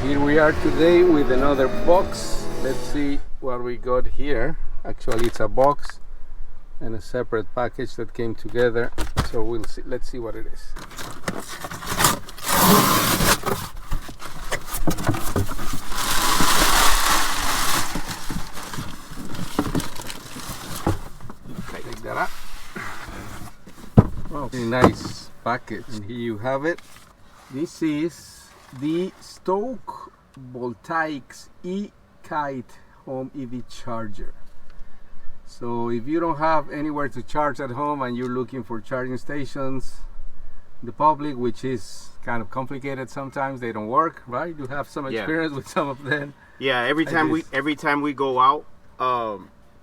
Here we are today with another box. Let's see what we got here. Actually, it's a box and a separate package that came together. So we'll see. Let's see what it is. Take that up. Oh, very nice package. And here you have it. This is the STOKE VOLTAICS E-KITE home EV charger. So if you don't have anywhere to charge at home and you're looking for charging stations in the public, which is kind of complicated sometimes, they don't work, right? You have some experience with some of them. Yeah, every time we go out,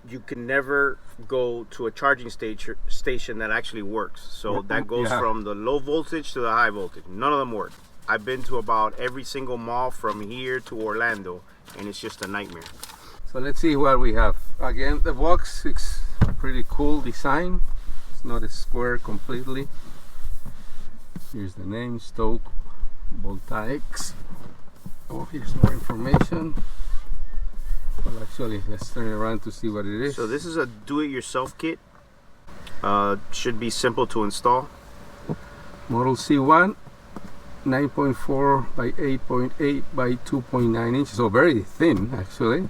you can never go to a charging station that actually works. So that goes from the low voltage to the high voltage. None of them work. I've been to about every single mall from here to Orlando, and it's just a nightmare. So let's see what we have. Again, the box is pretty cool design. It's not a square completely. Here's the name, STOKE VOLTAICS. Oh, here's more information. Well, actually, let's turn it around to see what it is. So this is a do-it-yourself kit. Should be simple to install. Model C1, 9.4 by 8.8 by 2.9 inches, so very thin actually.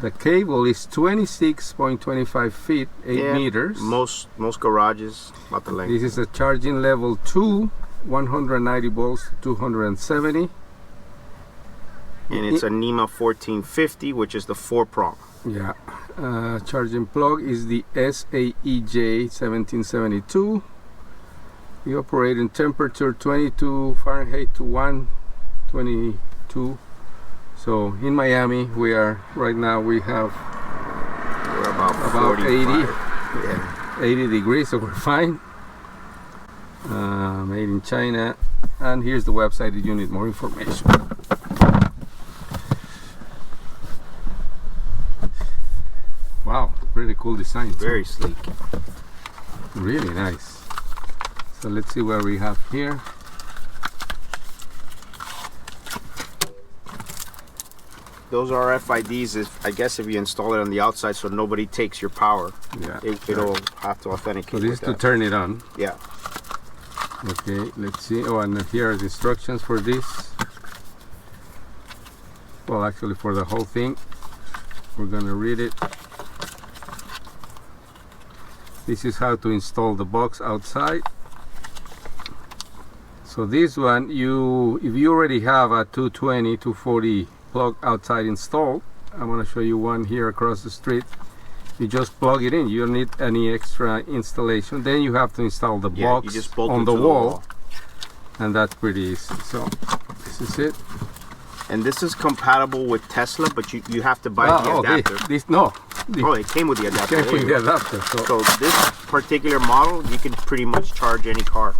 The cable is 26.25 feet, 8 meters. Most garages about the length. This is a charging level 2, 190 volts, 270. And it's a NEMA 1450, which is the 4-prong. Yeah. Charging plug is the SAE J1772. We operate in temperature 22 Fahrenheit to 122. So in Miami, we are right now. We're about 80 degrees, so we're fine. Made in China, and here's the website if you need more information. Wow, really cool design. Very sleek. Really nice. So let's see what we have here. Those are RFIDs, I guess, if you install it on the outside so nobody takes your power. Yeah. It'll have to authenticate. So this is to turn it on. Yeah. Okay, let's see. Oh, and here are the instructions for this. Well, actually for the whole thing. We're gonna read it. This is how to install the box outside. So this one, if you already have a 220, 240 plug outside installed, I'm going to show you one here across the street. You just plug it in. You don't need any extra installation. Then you have to install the box you just bolt on the wall, and that's pretty easy. So this is it. And this is compatible with Tesla, but you have to buy the adapter. It came with the adapter. It came with the adapter. So this particular model, you can pretty much charge any car.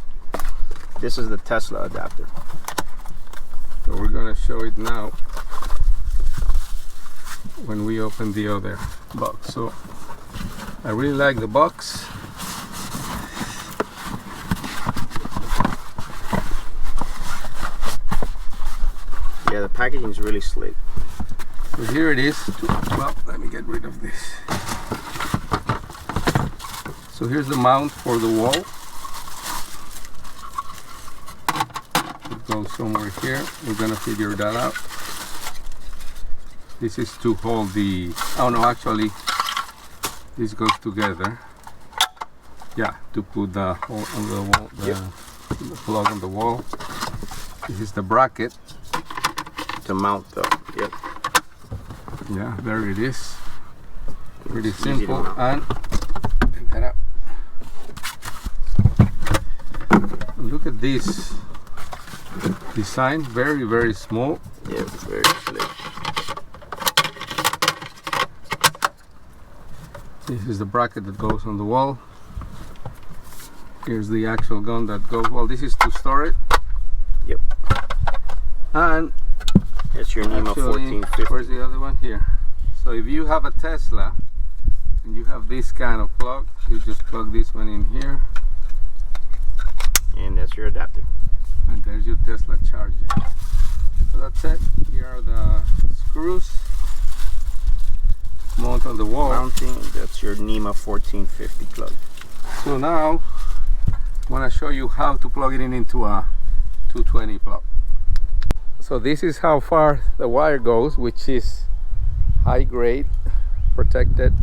This is the Tesla adapter. So we're going to show it now when we open the other box. So I really like the box. Yeah, the packaging is really slick. So here it is. Well, let me get rid of this. So here's the mount for the wall. It goes somewhere here. We're gonna figure that out. This is to hold the, oh no, actually this goes together. Yeah, to put the hole on the wall, the plug on the wall. This is the bracket to mount the, yeah, there it is. Pretty simple. And take that out. Look at this design, very small. Yeah, very slick. This is the bracket that goes on the wall. Here's the actual gun that goes, well, this is to store it. Yep. And that's your NEMA 1450. Where's the other one? Here. So if you have a Tesla and you have this kind of plug, you just plug this one in here. And that's your adapter. And there's your Tesla charger. So that's it. Here are the screws. Mount on the wall. Mounting, that's your NEMA 1450 plug. So now I want to show you how to plug it in into a 220 plug. So this is how far the wire goes, which is high grade, protected.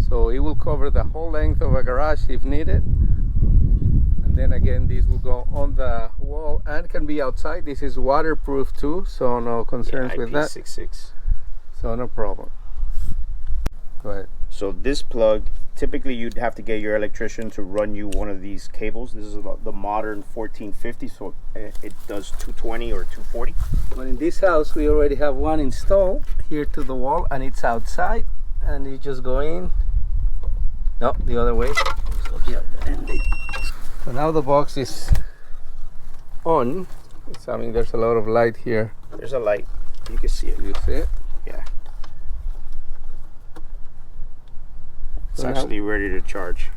So it will cover the whole length of a garage if needed. And then again, this will go on the wall and can be outside. This is waterproof too, so no concerns with that. IP66. So no problem. Go ahead. So this plug, typically you'd have to get your electrician to run you one of these cables. This is the modern 1450, so it does 220 or 240. But in this house, we already have one installed here to the wall, and it's outside. And you just go in. No, the other way. So now the box is on. I mean, there's a lot of light here. There's a light. You can see it. You see it? Yeah. It's actually ready to charge.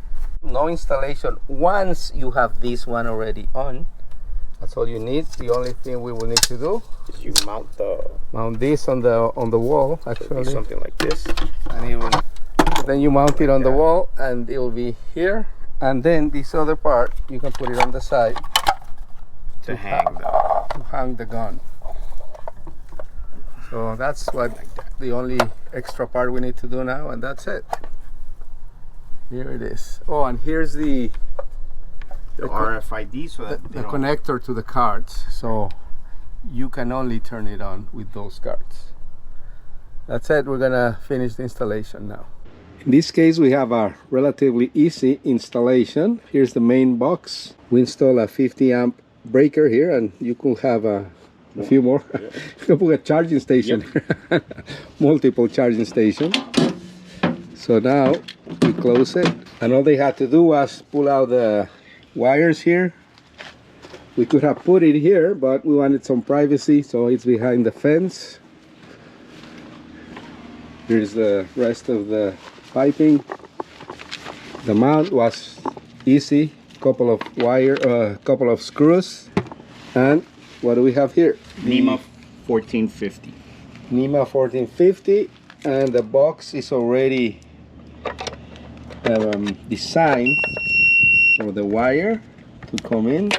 No installation. Once you have this one already on, that's all you need. The only thing we will need to do is you mount this on the wall. Actually, something like this, and then you mount it on the wall, and it will be here. And then this other part, you can put it on the side to hang the gun. So that's what the only extra part we need to do now, and that's it. Here it is. Oh, and here's the RFID, so that the connector to the cards. So you can only turn it on with those cards. That's it. We're gonna finish the installation now. In this case, we have a relatively easy installation. Here's the main box. We install a 50 amp breaker here, and you could have a few more. You can put a charging station. Yep. Multiple charging stations. So now we close it, and all they had to do was pull out the wires here. We could have put it here, but we wanted some privacy, so it's behind the fence. Here's the rest of the piping. The mount was easy. Couple of screws. And what do we have here? NEMA 1450. NEMA 1450, and the box is already designed for the wire to come in.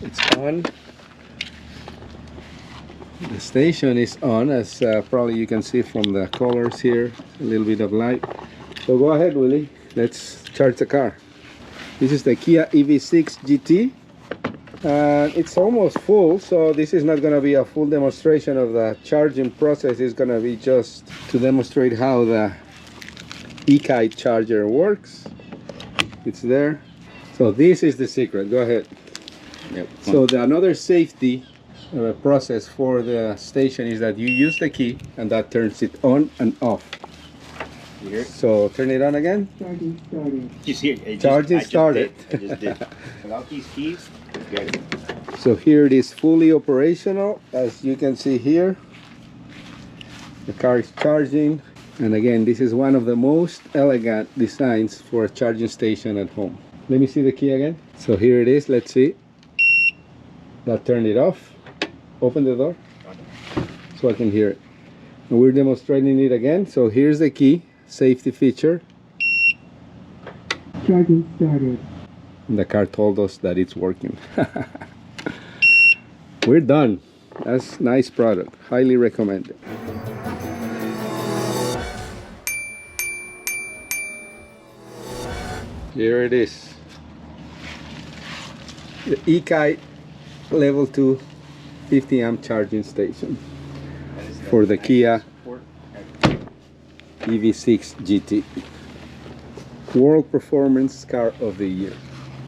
It's on. The station is on, as probably you can see from the colors here. A little bit of light. So go ahead, Willie. Let's charge the car. This is the Kia EV6 GT. It's almost full, so this is not going to be a full demonstration of the charging process. It's going to be just to demonstrate how the E-KITE charger works. It's there. So this is the secret. Go ahead. Yep. So another safety process for the station is that you use the key, and that turns it on and off. So turn it on again. Charging started. You see it? Charging started. I just did. Without these keys, get it. So here it is fully operational. As you can see here, the car is charging. And again, this is one of the most elegant designs for a charging station at home. Let me see the key again. So here it is. Let's see. That turned it off. Open the door so I can hear it. And we're demonstrating it again. So here's the key. Safety feature. Charging started. And the car told us that it's working. We're done. That's nice product. Highly recommended. Here it is. The E-KITE level 2 50 amp charging station for the Kia EV6 GT. World Performance Car of the Year.